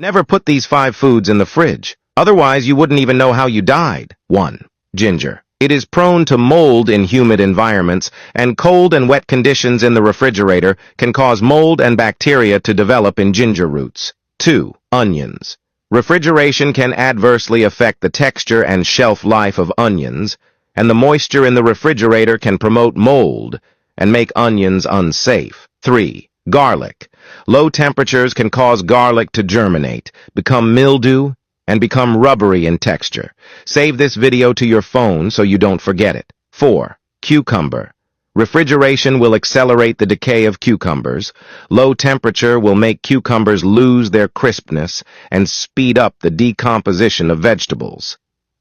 Never put these 5 foods in the fridge. Otherwise, you wouldn't even know how you died. 1. Ginger. It is prone to mold in humid environments, and cold and wet conditions in the refrigerator can cause mold and bacteria to develop in ginger roots. 2. Onions. Refrigeration can adversely affect the texture and shelf life of onions, and the moisture in the refrigerator can promote mold and make onions unsafe. 3. Garlic. Low temperatures can cause garlic to germinate, become mildew, and become rubbery in texture. Save this video to your phone so you don't forget it. 4. Cucumber. Refrigeration will accelerate the decay of cucumbers. Low temperature will make cucumbers lose their crispness and speed up the decomposition of vegetables.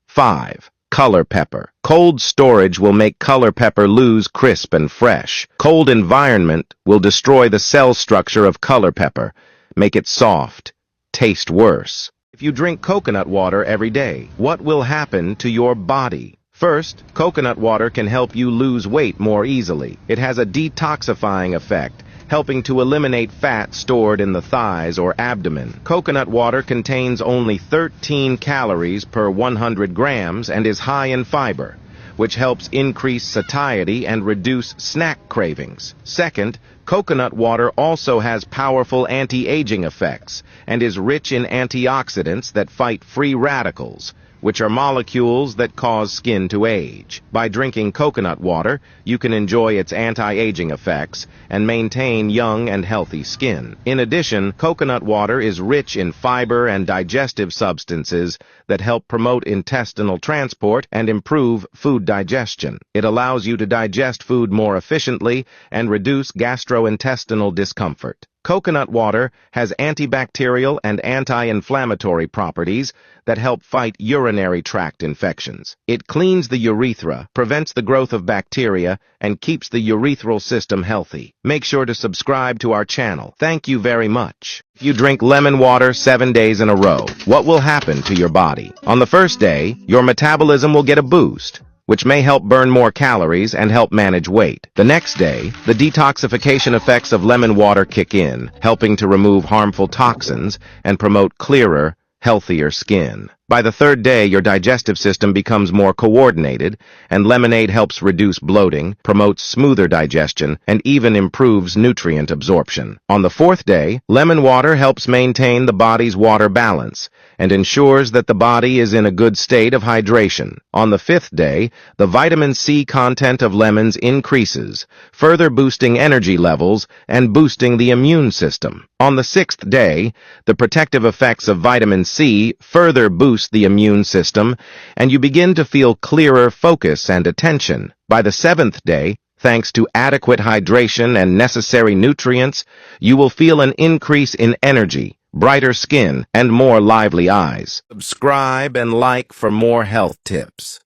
5. Color pepper. Cold storage will make color pepper lose crisp and fresh. Cold environment will destroy the cell structure of color pepper, make it soft, taste worse. If you drink coconut water every day, what will happen to your body? First, coconut water can help you lose weight more easily. It has a detoxifying effect, helping to eliminate fat stored in the thighs or abdomen. Coconut water contains only 13 calories per 100 grams and is high in fiber, which helps increase satiety and reduce snack cravings. Second, coconut water also has powerful anti-aging effects and is rich in antioxidants that fight free radicals, which are molecules that cause skin to age. By drinking coconut water, you can enjoy its anti-aging effects and maintain young and healthy skin. In addition, coconut water is rich in fiber and digestive substances that help promote intestinal transport and improve food digestion. It allows you to digest food more efficiently and reduce gastrointestinal discomfort. Coconut water has antibacterial and anti-inflammatory properties that help fight urinary tract infections. It cleans the urethra, prevents the growth of bacteria, and keeps the urethral system healthy. Make sure to subscribe to our channel. Thank you very much. If you drink lemon water 7 days in a row, what will happen to your body? On the first day, your metabolism will get a boost, which may help burn more calories and help manage weight. The next day, the detoxification effects of lemon water kick in, helping to remove harmful toxins and promote clearer, healthier skin. By the third day, your digestive system becomes more coordinated, and lemonade helps reduce bloating, promotes smoother digestion, and even improves nutrient absorption. On the fourth day, lemon water helps maintain the body's water balance and ensures that the body is in a good state of hydration. On the fifth day, the vitamin C content of lemons increases, further boosting energy levels and boosting the immune system. On the sixth day, the protective effects of vitamin C further boost the immune system, and you begin to feel clearer focus and attention. By the seventh day, thanks to adequate hydration and necessary nutrients, you will feel an increase in energy, brighter skin, and more lively eyes. Subscribe and like for more health tips.